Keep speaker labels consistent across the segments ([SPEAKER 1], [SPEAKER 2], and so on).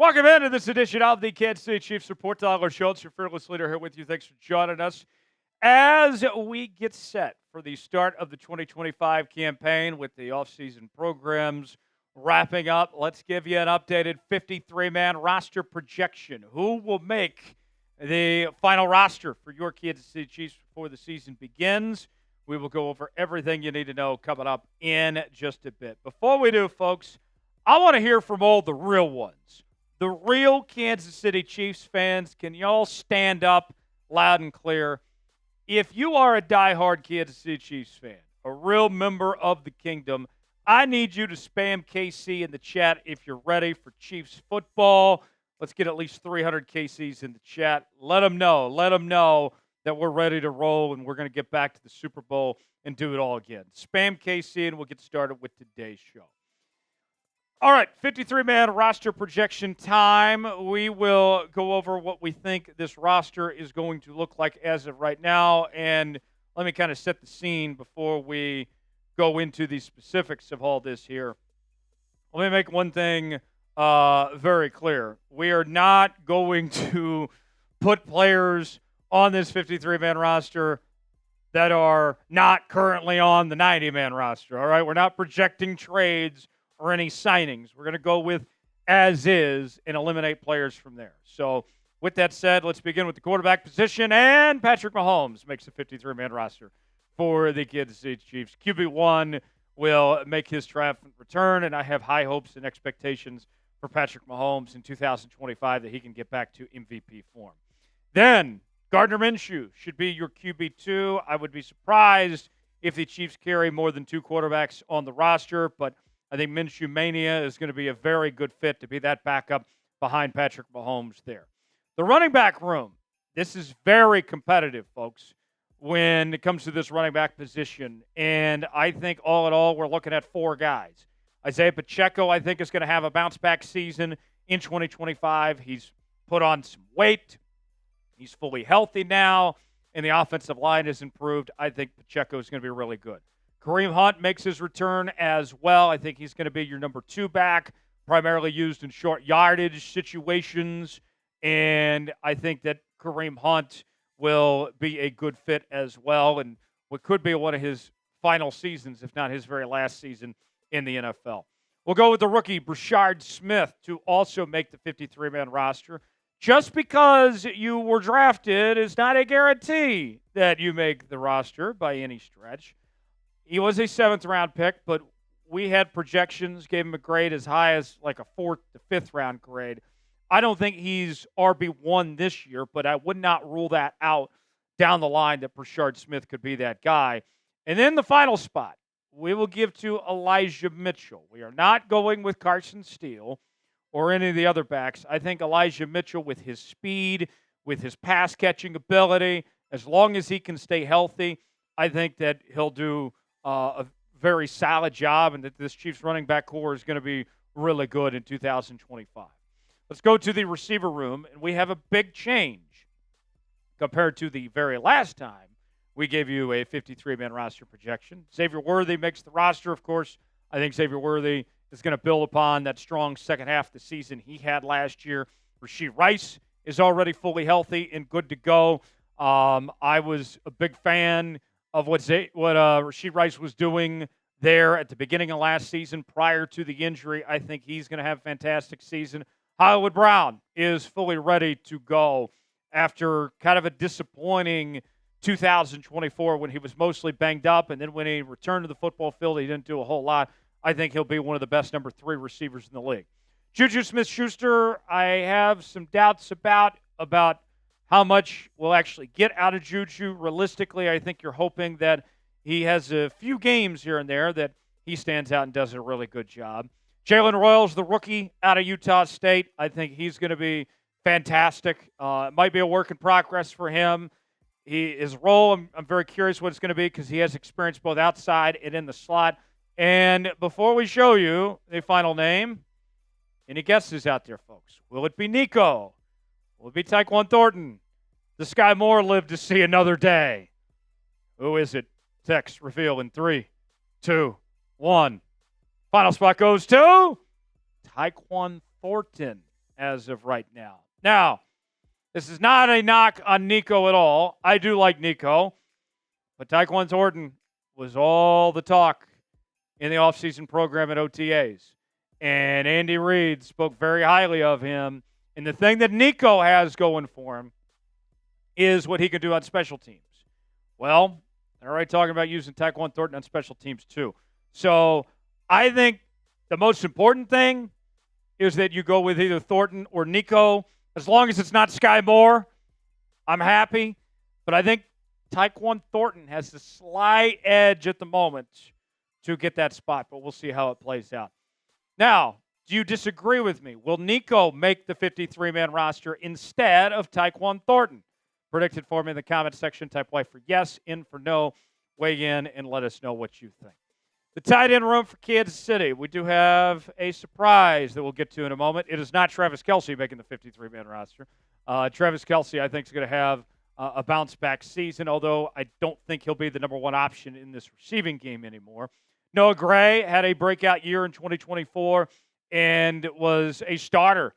[SPEAKER 1] Welcome into this edition of the Kansas City Chiefs Report. Tyler Schultz, your fearless leader, here with you. Thanks for joining us as we get set for the start of the 2025 campaign with the offseason programs wrapping up. Let's give you an updated 53-man roster projection. Who will make the final roster for your Kansas City Chiefs before the season begins? We will go over everything you need to know coming up in just a bit. Before we do, folks, I want to hear from all the real ones. The real Kansas City Chiefs fans, can y'all stand up loud and clear? If you are a diehard Kansas City Chiefs fan, a real member of the kingdom, I need you to spam KC in the chat if you're ready for Chiefs football. Let's get at least 300 KCs in the chat. Let them know. Let them know that we're ready to roll and we're going to get back to the Super Bowl and do it all again. Spam KC and we'll get started with today's show. All right, 53-man roster projection time. We will go over what we think this roster is going to look like as of right now. And let me kind of set the scene before we go into the specifics of all this here. Let me make one thing very clear. We are not going to put players on this 53-man roster that are not currently on the 90-man roster, all right? We're not projecting trades or any signings. We're going to go with as is and eliminate players from there. So with that said, let's begin with the quarterback position. And Patrick Mahomes makes the 53-man roster for the Kansas City Chiefs. QB1 will make his triumphant return, and I have high hopes and expectations for Patrick Mahomes in 2025 that he can get back to MVP form. Then Gardner Minshew should be your QB2. I would be surprised if the Chiefs carry more than two quarterbacks on the roster, but I think Minshew Mania is going to be a very good fit to be that backup behind Patrick Mahomes there. The running back room, this is very competitive, folks, when it comes to this running back position. And I think all in all, we're looking at four guys. Isaiah Pacheco, I think, is going to have a bounce-back season in 2025. He's put on some weight. He's fully healthy now, and the offensive line has improved. I think Pacheco is going to be really good. Kareem Hunt makes his return as well. I think he's going to be your number two back, primarily used in short yardage situations. And I think that Kareem Hunt will be a good fit as well, and what could be one of his final seasons, if not his very last season in the NFL. We'll go with the rookie, Brashard Smith, to also make the 53-man roster. Just because you were drafted is not a guarantee that you make the roster by any stretch. He was a seventh-round pick, but we had projections, gave him a grade as high as like a fourth to fifth-round grade. I don't think he's RB1 this year, but I would not rule that out down the line that Brashard Smith could be that guy. And then the final spot, we will give to Elijah Mitchell. We are not going with Carson Steele or any of the other backs. I think Elijah Mitchell, with his speed, with his pass-catching ability, as long as he can stay healthy, I think that he'll do a very solid job, and that this Chiefs running back core is going to be really good in 2025. Let's go to the receiver room, and we have a big change compared to the very last time we gave you a 53-man roster projection. Xavier Worthy makes the roster, of course. I think Xavier Worthy is going to build upon that strong second half of the season he had last year. Rashee Rice is already fully healthy and good to go. I was a big fan of what Rashee Rice was doing there at the beginning of last season prior to the injury. I think he's going to have a fantastic season. Hollywood Brown is fully ready to go after kind of a disappointing 2024 when he was mostly banged up, and then when he returned to the football field, he didn't do a whole lot. I think he'll be one of the best number 3 receivers in the league. Juju Smith-Schuster, I have some doubts about how much we'll actually get out of Juju. Realistically, I think you're hoping that he has a few games here and there that he stands out and does a really good job. Jalen Royals, the rookie out of Utah State, I think he's going to be fantastic. It might be a work in progress for him. His role, I'm very curious what it's going to be because he has experience both outside and in the slot. And before we show you the final name, any guesses out there, folks? Will it be Nikko? Will it be Tyquan Thornton? Does Skyy Moore live to see another day? Who is it? Text reveal in 3, 2, 1. Final spot goes to Tyquan Thornton. as of right now. Now, this is not a knock on Nikko at all. I do like Nikko, but Tyquan Thornton was all the talk in the offseason program at OTAs. And Andy Reid spoke very highly of him. And the thing that Nikko has going for him is what he can do on special teams. Well, they're already talking about using Tyquan Thornton on special teams too. So I think the most important thing is that you go with either Thornton or Nikko. As long as it's not Skyy Moore, I'm happy. But I think Tyquan Thornton has the slight edge at the moment to get that spot, but we'll see how it plays out. Now, do you disagree with me? Will Nikko make the 53-man roster instead of Tyquan Thornton? Predict it for me in the comment section. Type Y for yes, in for no. Weigh in and let us know what you think. The tight end room for Kansas City. We do have a surprise that we'll get to in a moment. It is not Travis Kelce making the 53-man roster. Travis Kelce, I think, is going to have a bounce-back season, although I don't think he'll be the number one option in this receiving game anymore. Noah Gray had a breakout year in 2024 and was a starter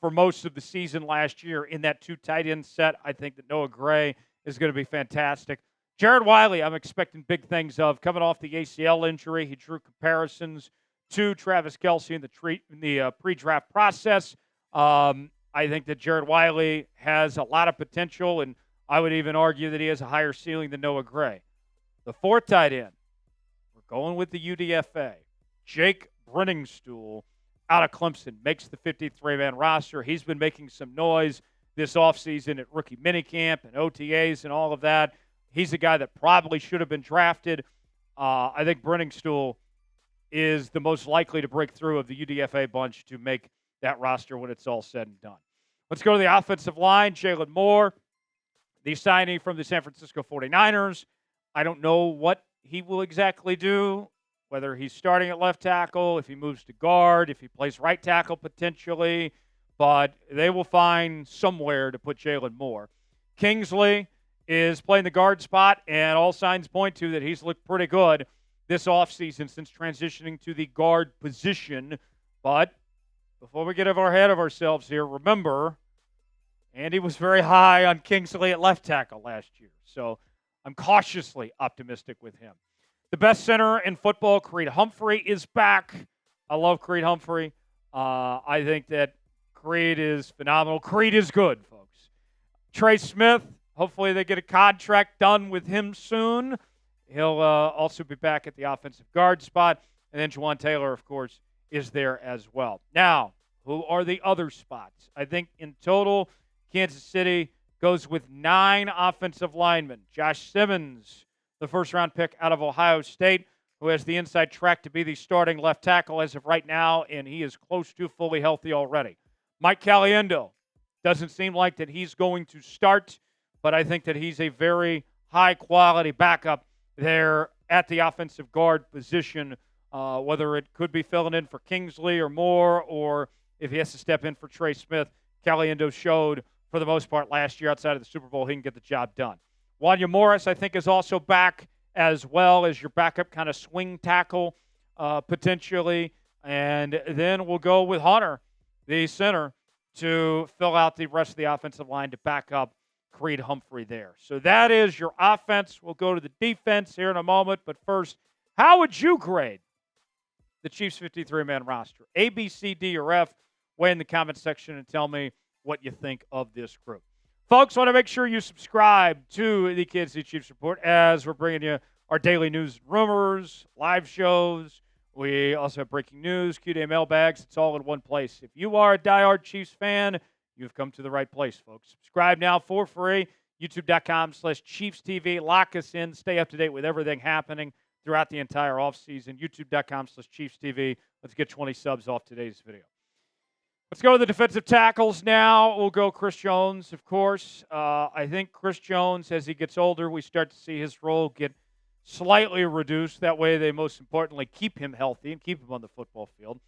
[SPEAKER 1] for most of the season last year in that two tight end set. I think that Noah Gray is going to be fantastic. Jared Wiley, I'm expecting big things of. Coming off the ACL injury, he drew comparisons to Travis Kelce in the pre-draft process. I think that Jared Wiley has a lot of potential, and I would even argue that he has a higher ceiling than Noah Gray. The fourth tight end, we're going with the UDFA. Jake Briningstool out of Clemson makes the 53-man roster. He's been making some noise this offseason at rookie minicamp and OTAs and all of that. He's a guy that probably should have been drafted. I think Briningstool is the most likely to break through of the UDFA bunch to make that roster when it's all said and done. Let's go to the offensive line. Jalen Moore, the signing from the San Francisco 49ers. I don't know what he will exactly do, whether he's starting at left tackle, if he moves to guard, if he plays right tackle potentially, but they will find somewhere to put Jalen Moore. Kingsley is playing the guard spot, and all signs point to that he's looked pretty good this offseason since transitioning to the guard position. But before we get ahead of ourselves here, remember, Andy was very high on Kingsley at left tackle last year, so I'm cautiously optimistic with him. The best center in football, Creed Humphrey, is back. I love Creed Humphrey. I think that Creed is phenomenal. Creed is good, folks. Trey Smith, hopefully they get a contract done with him soon. He'll also be back at the offensive guard spot. And then Juwan Taylor, of course, is there as well. Now, who are the other spots? I think in total, Kansas City goes with 9 offensive linemen. Josh Simmons, the first-round pick out of Ohio State, who has the inside track to be the starting left tackle as of right now, and he is close to fully healthy already. Mike Caliendo, doesn't seem like that he's going to start, but I think that he's a very high-quality backup there at the offensive guard position, whether it could be filling in for Kingsley or Moore, or if he has to step in for Trey Smith. Caliendo showed, for the most part, last year outside of the Super Bowl, he can get the job done. Wanya Morris, I think, is also back as well as your backup kind of swing tackle potentially. And then we'll go with Hunter, the center, to fill out the rest of the offensive line to back up Creed Humphrey there. So that is your offense. We'll go to the defense here in a moment. But first, how would you grade the Chiefs 53-man roster? A, B, C, D, or F? Weigh in the comment section and tell me what you think of this group. Folks, want to make sure you subscribe to the Kansas City Chiefs Report as we're bringing you our daily news and rumors, live shows. We also have breaking news, Q&A mailbags. It's all in one place. If you are a diehard Chiefs fan, you've come to the right place, folks. Subscribe now for free, youtube.com/ChiefsTV. Lock us in. Stay up to date with everything happening throughout the entire offseason. youtube.com/ChiefsTV. Let's get 20 subs off today's video. Let's go to the defensive tackles now. We'll go Chris Jones, of course. I think Chris Jones, as he gets older, we start to see his role get slightly reduced. That way they most importantly keep him healthy and keep him on the football field.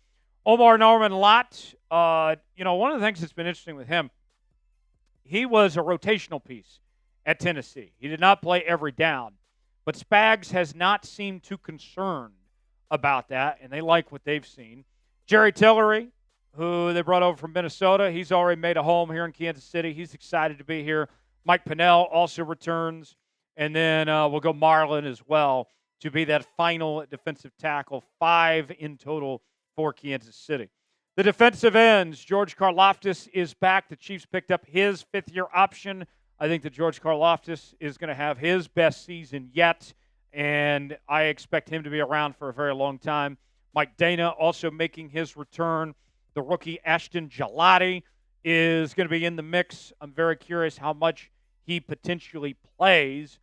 [SPEAKER 1] Omar Norman-Lott, one of the things that's been interesting with him, he was a rotational piece at Tennessee. He did not play every down. But Spags has not seemed too concerned about that, and they like what they've seen. Jerry Tillery, who they brought over from Minnesota. He's already made a home here in Kansas City. He's excited to be here. Mike Pennell also returns. And then we'll go Marlin as well to be that final defensive tackle, 5 in total for Kansas City. The defensive ends, George Karlaftis is back. The Chiefs picked up his fifth-year option. I think that George Karlaftis is going to have his best season yet, and I expect him to be around for a very long time. Mike Dana also making his return. The rookie Ashton Gelati is going to be in the mix. I'm very curious how much he potentially plays,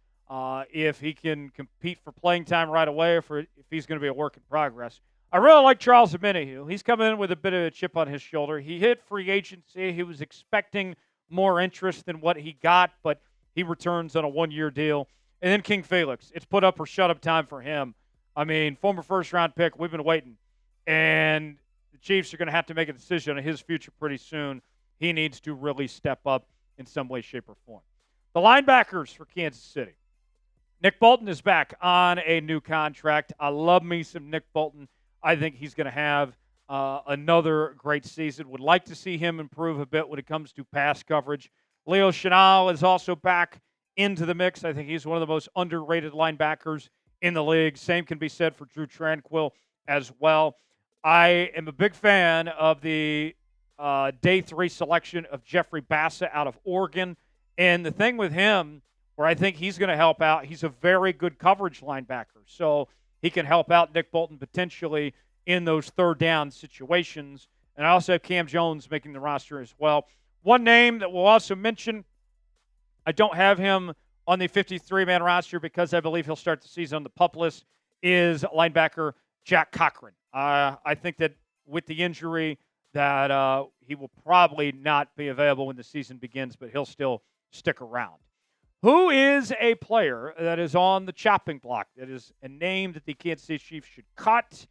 [SPEAKER 1] if he can compete for playing time right away, or if he's going to be a work in progress. I really like Charles Omenihu. He's coming in with a bit of a chip on his shoulder. He hit free agency. He was expecting more interest than what he got, but he returns on a one-year deal. And then King Felix. It's put up or shut up time for him. I mean, former first-round pick. We've been waiting. And the Chiefs are going to have to make a decision on his future pretty soon. He needs to really step up in some way, shape, or form. The linebackers for Kansas City. Nick Bolton is back on a new contract. I love me some Nick Bolton. I think he's going to have another great season. Would like to see him improve a bit when it comes to pass coverage. Leo Chenal is also back into the mix. I think he's one of the most underrated linebackers in the league. Same can be said for Drew Tranquill as well. I am a big fan of the day 3 selection of Jeffrey Bassa out of Oregon. And the thing with him, where I think he's going to help out, he's a very good coverage linebacker. So he can help out Nick Bolton potentially in those third down situations. And I also have Cam Jones making the roster as well. One name that we'll also mention, I don't have him on the 53-man roster because I believe he'll start the season on the PUP list, is linebacker Jack Cochran. I think that with the injury that he will probably not be available when the season begins, but he'll still stick around. Who is a player that is on the chopping block, that is a name that the Kansas City Chiefs should cut?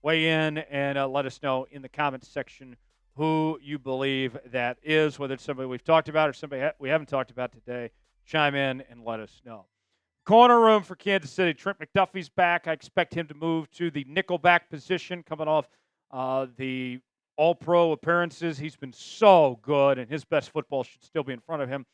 [SPEAKER 1] Weigh in and let us know in the comments section who you believe that is, whether it's somebody we've talked about or somebody we haven't talked about today. Chime in and let us know. Corner room for Kansas City. Trent McDuffie's back. I expect him to move to the nickelback position coming off the All-Pro appearances. He's been so good, and his best football should still be in front of him.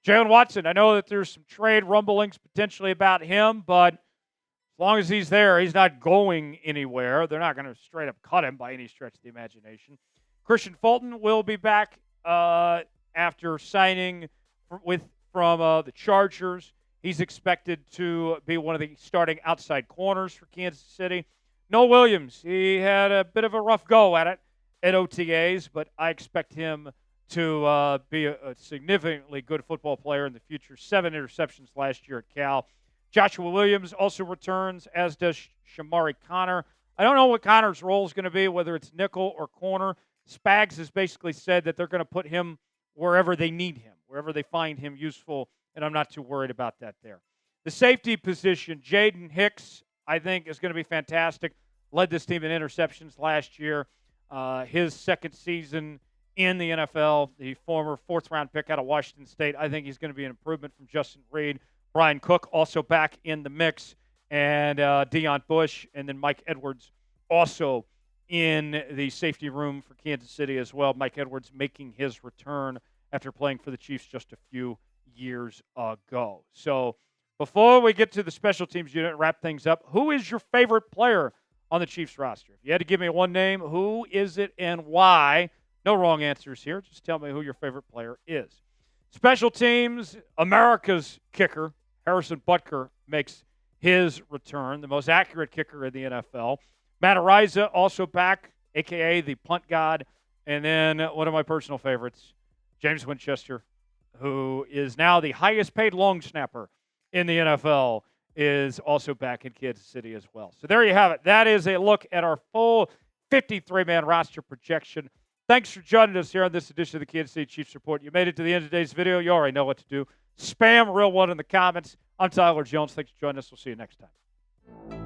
[SPEAKER 1] Jalen Watson, I know that there's some trade rumblings potentially about him, but as long as he's there, he's not going anywhere. They're not going to straight up cut him by any stretch of the imagination. Christian Fulton will be back after signing from the Chargers. He's expected to be one of the starting outside corners for Kansas City. Noah Williams, he had a bit of a rough go at it at OTAs, but I expect him to be a significantly good football player in the future. 7 interceptions last year at Cal. Joshua Williams also returns, as does Shamari Connor. I don't know what Connor's role is going to be, whether it's nickel or corner. Spags has basically said that they're going to put him wherever they need him, wherever they find him useful, and I'm not too worried about that there. The safety position, Jaden Hicks, I think, is going to be fantastic. Led this team in interceptions last year. His second season in the NFL, the former 4th-round pick out of Washington State. I think he's going to be an improvement from Justin Reid. Brian Cook also back in the mix, and Deion Bush, and then Mike Edwards also in the safety room for Kansas City as well. Mike Edwards making his return after playing for the Chiefs just a few years ago. So before we get to the special teams unit and wrap things up, who is your favorite player on the Chiefs roster? If you had to give me one name, who is it and why? No wrong answers here. Just tell me who your favorite player is. Special teams, America's kicker, Harrison Butker, makes his return, the most accurate kicker in the NFL. Matt Araiza also back, a.k.a. the punt god. And then one of my personal favorites, James Winchester, who is now the highest paid long snapper in the NFL, is also back in Kansas City as well. So there you have it. That is a look at our full 53-man roster projection. Thanks for joining us here on this edition of the Kansas City Chiefs Report. You made it to the end of today's video. You already know what to do. Spam Real One in the comments. I'm Tyler Jones. Thanks for joining us. We'll see you next time.